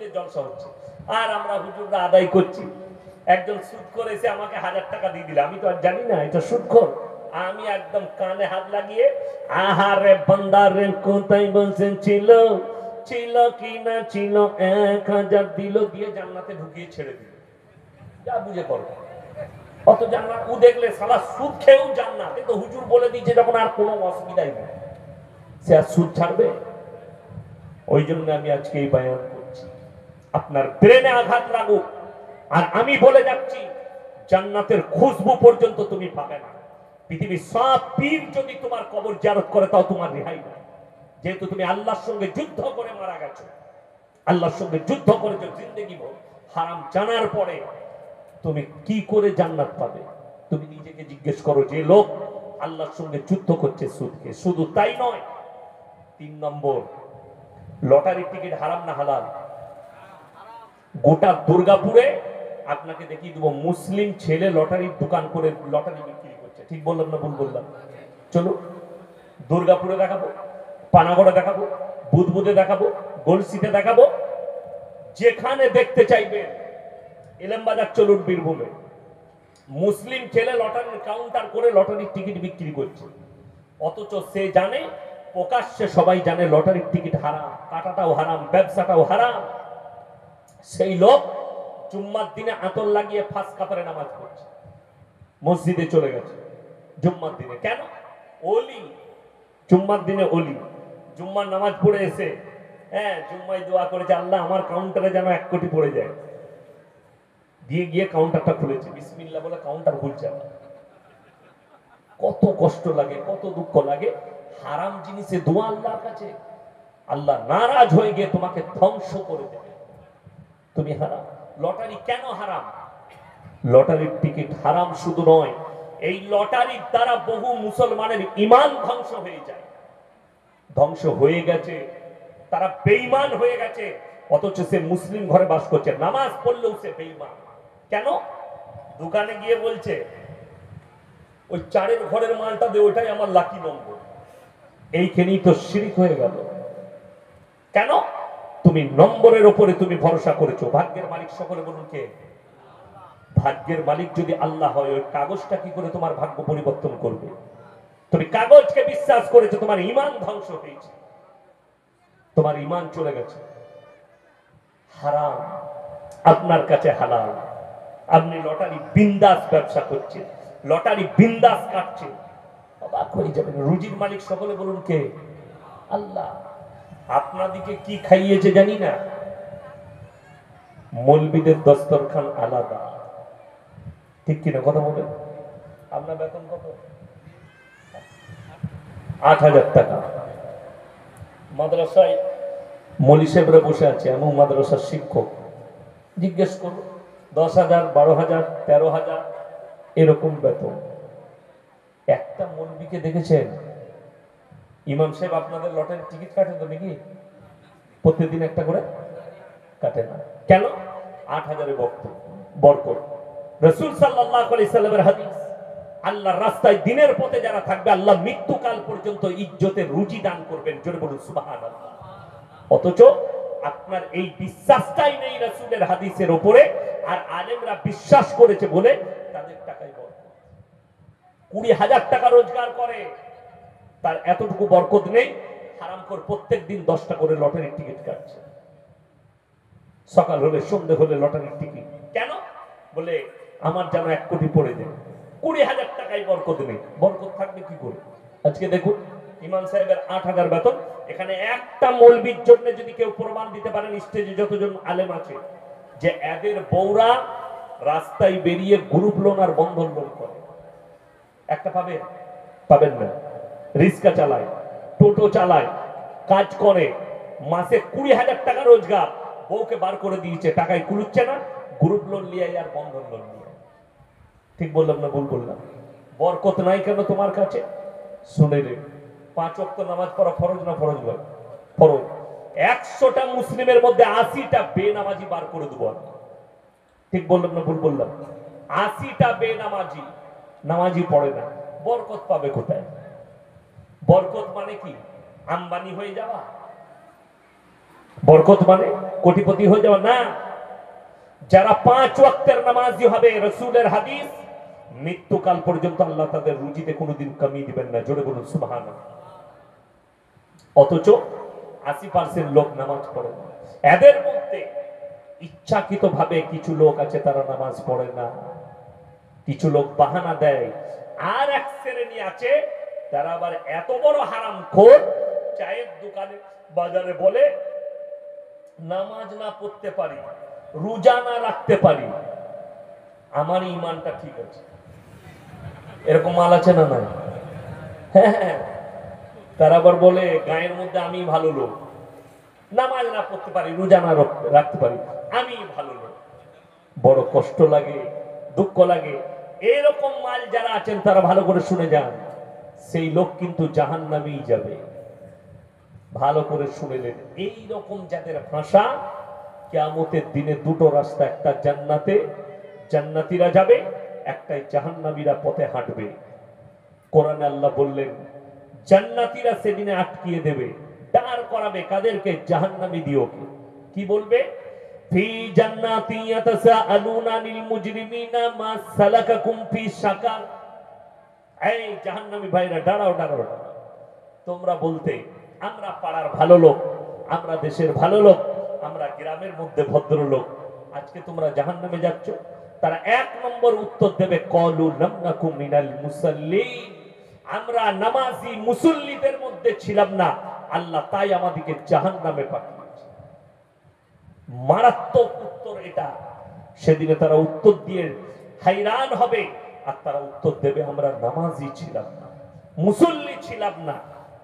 মসজিদে জলসা হচ্ছে আর আমরা হুজুররা আদায় করছি। একজন সুদখোর এসে আমাকে 1000 টাকা দিয়ে দিল, আমি তো আর জানি না এটা সুদখোর। আমি একদম কানে হাত লাগিয়ে, আহারে বান্দারে কোথায় বলছেন ছিল ছিল কি না ছিল, 1000 দিল, দিয়ে জান্নাতে ঢুকিয়ে ছেড়ে দিল। যা বুঝে করবো। অত জান্নাত ও দেখলে সালা সুদ খেয়েও জান্নাত, তো হুজুর বলে দিয়েছে যখন আর কোনো অসুবিধাই নেই, সে আর সুদ ছাড়বে? ওই জন্য আমি আজকে এই বয়ান করছি, আপনার ব্রেনে আঘাত লাগুক। আর আমি বলে যাচ্ছি, জান্নাতের খুশবু পর্যন্ত তুমি পাবে না। পৃথিবীর সব পীর যদি তোমার কবর জিয়ারত করে, তাও তোমার রেহাই নাই, যেহেতু তুমি আল্লাহর সঙ্গে যুদ্ধ করে মারা গেছো। আল্লাহর সঙ্গে যুদ্ধ করেছো জিন্দেগি ভর, হারাম জানার পরে তুমি কি করে জান্নাত পাবে? তুমি নিজেকে জিজ্ঞেস করো। যে লোক আল্লাহর সঙ্গে যুদ্ধ করছে সুদকে, শুধু তাই নয়, 3 নম্বর, লটারির টিকিট হারাম না হালাল? গোটা দুর্গাপুরে আপনাকে দেখিয়ে দেবো মুসলিম ছেলে লটারির দোকান করে লটারি বিক্রি করছে। ঠিক বললাম না ভুল বললাম? চলো দুর্গাপুরে দেখাবো, পানাগড়ে দেখাবো, বুধবুধে দেখাবো, গলসিতে দেখাবো, যেখানে দেখতে চাইবেন। ইলামবাজার চলুন, বীরভূমে মুসলিম ছেলে লটারির কাউন্টার করে লটারির টিকিট বিক্রি করছে। অথচ সে জানে, প্রকাশ্যে সবাই জানে লটারির টিকিট হারাম, কাটাটাও হারাম, ব্যবসাটাও হারাম। সেই লোক জুম্মার দিনে আতর লাগিয়ে ফাঁস কাপড়ে নামাজ পড়ছে, মসজিদে চলে গেছে জুম্মার দিনে। কেন? ওলি, জুম্মার দিনে ওলি। জুম্মার নামাজ পড়ে এসে জুম্মায় দোয়া করেছে, আল্লাহ আমার কাউন্টারে যেন 1 কোটি পড়ে যায়। দিয়ে গিয়ে কাউন্টারটা খুলেছে, বিসমিল্লাহ বলে কাউন্টার খুলছে। কত কষ্ট লাগে, কত দুঃখ লাগে। হারাম জিনিসে দোয়া আল্লাহর কাছে, আল্লাহ নারাজ হয়ে গিয়ে তোমাকে ধ্বংস করে দেবে। তুমি হারাম। লটারি কেন হারাম? লটারির টিকিট হারাম শুধু নয়, এই লটারির দ্বারা বহু মুসলমানের ঈমান ধ্বংস হয়ে যায়, ধ্বংস হয়ে গেছে, তারা বেঈমান হয়ে গেছে। অথচ সে মুসলিম ঘরে বাস করছে, নামাজ পড়লেও সে বেঈমান। কেন? দোকানে গিয়ে বলছে ওই 4 ঘরের মালটা দে, ওইটাই আমার লাকি নম্বর। এইখানেই তো শিরক হয়ে গেল। কেন? তুমি নম্বরের উপরে তুমি ভরসা করেছো। ভাগ্যের মালিক সকলে বলুন কে? ভাগ্যের মালিক যদি আল্লাহ হয়, ওই কাগজটা কি করে তোমার ভাগ্য পরিবর্তন করবে? তুমি কাগজকে বিশ্বাস করেছো, তোমার ঈমান ধ্বংস হয়েছে, তোমার ঈমান চলে গেছে। হারাম আপনার কাছে হালাল। আপনি লটারি বিন্দাস ব্যবসা করছেন, লটারি বিন্দাস কাটছেন, অবাক হয়ে যাবেন। রুজির মালিক সকলে বলুন কে? আল্লাহ। আপনাদিকে কি খাইয়েছে জানি না, মৌলবীদের দস্তরখান আলাদা, ঠিক কিনা কথা বলেন? আপনার বেতন কত? 8000 টাকা। মাদ্রাসায় মৌলী সাহেবরা বসে আছে, এমন মাদ্রাসার শিক্ষক, জিজ্ঞেস করো 10,000, 12,000, 13,000 এরকম বেতন। একটা মৌলবীকে দেখেছেন? ইমাম সাহেব আপনাদের লটারির টিকিট কাটেন তো নাকি? প্রত্যেকদিন একটা করে কাটে না কেন? 8,000-এ বরকত। রাসূল সাল্লাল্লাহু আলাইহি সাল্লামের হাদিস, আল্লাহর রাস্তায় দিনের পথে যারা থাকবে, আল্লাহ মৃত্যুকাল পর্যন্ত ইজ্জতের রুজি দান করবেন। জোরে বলুন সুবহানাল্লাহ। অথচ আপনার এই বিশ্বাসটাই নেই রাসূলের হাদিসের উপরে, আর আলেমরা বিশ্বাস করেছে বলে তাদের টাকায় বরকত। 20,000 টাকা রোজগার করে, তার এতটুকু বরকত নেই। হারামখোর প্রত্যেকদিন 10টা করে লটারির টিকিট কাটছে, সকাল হলে সন্ধ্যে হলে লটারির টিকিট। কেন? বলে আমার যেন 1 কোটি পড়ে যায়। 20,000 টাকায় বরকত নেই, বরকত থাকবে কি করে? আজকে দেখুন ইমাম সাহেবের 8,000 বেতন। এখানে একটা মৌলবীর জন্য যদি কেউ প্রমাণ দিতে পারেন, স্টেজে যতজন আলেম আছে, যে এদের বউরা রাস্তায় বেরিয়ে গ্রুপ লোন আর বন্ধন লোন করে, একটা পাবে? পাবেন না। রিক্সা চালায়, টোটো চালায়, কাজ করে, মাসে 20,000 টাকা রোজগার, বউকে বার করে দিয়েছে, টাকায় কুলুচ্ছে না, গ্রুপ লোন নিয়ে আর বন্ধন লোন নিয়ে। ঠিক বললাম না ভুল বললাম? বরকত নাই কেন তোমার কাছে? শুনে রে, 5 ওয়াক্ত নামাজ পড়া ফরজ না ফরজ নয়? ফরজ। 100টা মুসলিমের মধ্যে 80টা বেনামাজি বার করে দেবো আমি। ঠিক বললাম না ভুল বললাম? 80টা বেনামাজি, নামাজি পড়ে না, বরকত পাবে কোথায়? বরকত মানে কি? আম্বানি হয়ে যাওয়া? বরকত মানে কোটিপতি হয়ে যাওয়া না। যারা 5 ওয়াক্তের নামাজি হবে, রাসূলের হাদিস, মৃত্যুকাল পর্যন্ত আল্লাহ তাদের রুজিতে কোনোদিন কমি দিবেন না। জোরে বলুন সুবহানাল্লাহ। অথচ 80% লোক নামাজ পড়ে না। এদের মধ্যে ইচ্ছাকৃত ভাবে কিছু লোক আছে তারা নামাজ পড়ে না, কিছু লোক বাহানা দেয়। আর এক শ্রেণী আছে তারা আবার এত বড় হারামখোর, চায়ের দোকানে বাজারে বলে নামাজ না পড়তে পারি, রোজা না রাখতে পারি, আমার ঈমানটা ঠিক আছে। এরকম মাল আছে না? নাই? হ্যাঁ, তারা আবার বলে গায়ের মধ্যে আমি ভালো লোক, নামাজ না পড়তে পারি, রোজা না রাখতে পারি, আমি ভালো লোক। বড় কষ্ট লাগে, দুঃখ লাগে। এরকম মাল যারা আছেন তারা ভালো করে শুনে যান, সেই লোক কিন্তু জাহান্নামেই যাবে। ভালো করে শুনে নেন। এইরকম যাদের ভাষা, কিয়ামতের দিনে দুটো রাস্তা, একটা জান্নাতে জান্নাতীরা যাবে, একটাই জাহান্নামীরা পথে হাঁটবে। কোরআনে আল্লাহ বললেন জান্নাতীরা সেদিনে আটকিয়ে দেবে, দাঁড় করাবে কাদেরকে? জাহান্নামী দিওকে। কি বলবে? ফি জান্নাতি ইয়াতাসাআলুনা আনিল মুজরিমিনা মা সালাকাকুম ফি সাকার। এই জাহান্নামী ভাইরা দাঁড়াও দাঁড়াও, তোমরা বলতে আমরা পাড়ার ভালো লোক, আমরা দেশের ভালো লোক, আমরা গ্রামের মধ্যে ভদ্রলোক, আজকে তোমরা জাহান্নামে যাচ্ছ। তারা 1 নম্বর উত্তর দেবে ক্বালু লাম নাকু মিনাল মুসাল্লিন, আমরা নামাজি মুসল্লিদের মধ্যে ছিলাম না, আল্লাহ তাই আমাদেরকে জাহান্নামে পাঠিয়েছে। মারাত্মক উত্তর এটা। সেদিনে তারা উত্তর দিয়ে হায়রান হবে, আর তারা উত্তর দেবে আমরা নামাজি ছিলাম না, মুসল্লি ছিলাম না,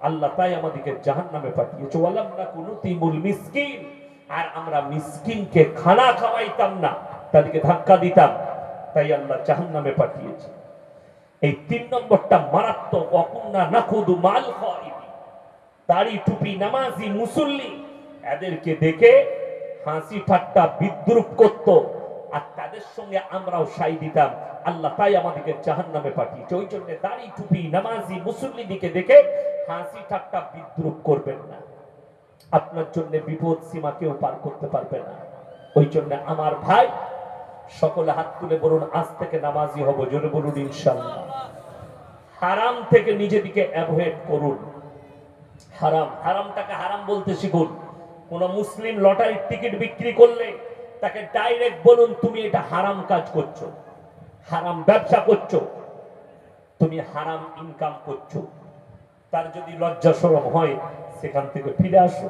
আল্লাহ তাই আমাদেরকে জাহান্নামে পাঠিয়েছে। ওয়ালাম নাকু নুতিমুল মিসকিন, আর আমরা মিসকিনকে খানা খাওয়াইতাম না, তাদেরকে ধাক্কা দিতাম, তাই আল্লাহ জাহান্নামে পাঠিয়েছে। এই 3 নম্বরটা মারাত্মক। ওয়াকুন্না নাখুদু মাল খায়িদিন, দাড়ি টুপি নামাজি মুসল্লি এদেরকে দেখে হাসি ঠাট্টা বিদ্রুপ করত, আর তাদের সঙ্গে আমরাও সাই দিতাম, আল্লাহ তাই আমাদেরকে জাহান্নামে পাঠিয়েছে। ওই জন্য দাড়ি টুপি নামাজি মুসল্লিদিকে দেখে হাসি ঠাট্টা বিদ্রুপ করবেন না, আপনার জন্য বিপদ সীমা কেউ পার করতে পারবে না। ওই জন্য আমার ভাই সকলে হাত তুলে বলুন আজ থেকে নামাজি হব। জোরে বলুন ইনশাআল্লাহ। হারাম থেকে নিজেদিকে অ্যাভয়েড করুন। হারামটাকে হারাম বলতে শিখুন। কোন মুসলিম লটারির টিকিট বিক্রি করলে তাকে ডাইরেক্ট বলুন তুমি এটা হারাম কাজ করছো, হারাম ব্যবসা করছো, তুমি হারাম ইনকাম করছো। তার যদি লজ্জা শরম হয় সেখান থেকে ফিরে আসো,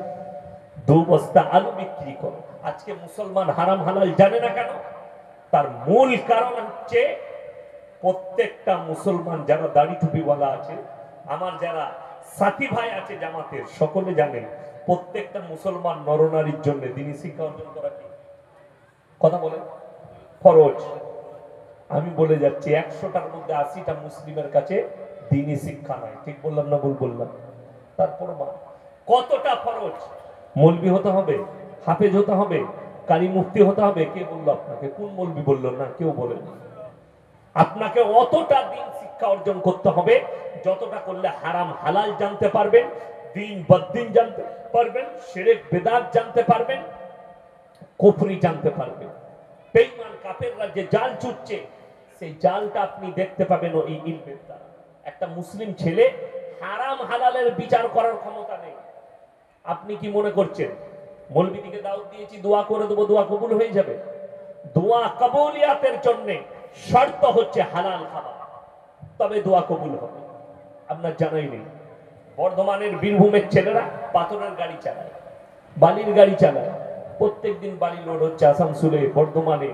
2 বস্তা আলু বিক্রি করো। আজকে মুসলমান হারাম হালাল জানে না কেন? তার মূল কারণ হচ্ছে প্রত্যেকটা মুসলমান যারা দাড়ি টুপিওয়ালা আছে, আমার যারা সাথী ভাই আছে জামাতের, সকলে জানেন প্রত্যেকটা মুসলমান নরনারীর জন্য দ্বীনি শিক্ষা অর্জন করা কি কথা বলে ফরজ। আমি বলে যাচ্ছি 100টার মধ্যে 80টা মুসলিমের কাছে দ্বীনি শিক্ষা নাই। ঠিক বললাম না ভুল বললাম? তারপর কতটা ফরজ? মৌলবি হতে হবে, হাফেজ হতে হবে, কারি মুফতি হতে হবে। কে বললো আপনাকে? কোন মৌলবি বললো? না, কেউ বলেনি। আপনাকে অতটা দিন শিক্ষা অর্জন করতে হবে যতটা করলে হারাম হালাল জানতে পারবেন, দিন বদ্দিন জানতে পারবেন, শিরক বিদআত জানতে পারবেন, কুফরি জানতে পারবেন। বেঈমান কাফেররা যে জাল ছুটছে সেই জালটা আপনি দেখতে পাবেন ওই ইলমের দ্বারা। একটা মুসলিম ছেলে হারাম হালালের বিচার করার ক্ষমতা নেই। আপনি কি মনে করছেন মৌলবীদিকে দাওয়াত দিয়েছি দোয়া করে দেবো, দোয়া কবুল হয়ে যাবে? দোয়া কবুলিয়াতের জন্য শর্ত হচ্ছে হালাল খাবার, তবে দোয়া কবুল হবে। আপনার জানাই নেই বর্ধমানের বীরভূমের ছেলেরা পাথরের গাড়ি চালায়, বালির গাড়ি চালায়, প্রত্যেকদিন বালি লোড হচ্ছে আসানসোলে, বর্ধমানে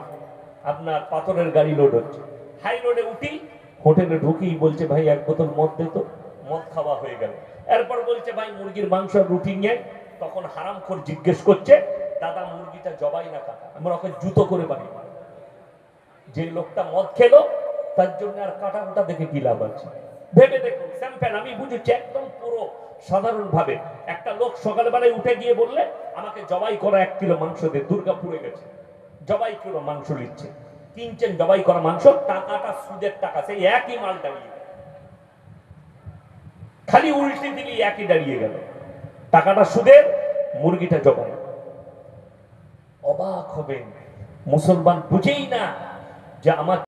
আপনার পাথরের গাড়ি লোড হচ্ছে। হাই রোডে উঠি, হোটেলে ঢুকি, বলছে ভাই 1 বোতল মদ দে তো। মদ খাওয়া হয়ে গেল। এরপর বলছে ভাই মুরগির মাংস রুটি নিয়ে। তখন হারামখোর জিজ্ঞেস করছে দাদা মুরগিটা জবাই না কাটা? আমরা ওকে জুতো করে বাড়ি মারি। যে লোকটা মদ খেলো তার জন্য আর কাটা কুটা দেখে কি লাভ আছে? ভেবে দেখুন স্যাম্পল। আমি বুঝেছি একদম পুরো সাধারণ ভাবে। একটা লোক সকালবেলায় উঠে গিয়ে বললে আমাকে জবাই করা 1 কিলো মাংস দে। দুর্গাপুরে গেছে, জবাই কিলো মাংস নিচ্ছে, কিনছেন জবাই করা মাংস, টাকাটা সুদের টাকা, সেই একই মাল দাঁড়িয়ে গেল। খালি উল্টে দিলি একই দাঁড়িয়ে গেল, টাকাটা সুদের, মুরগিটা জবাই। অবাক হবেন, মুসলমান বুঝেই না যে আমার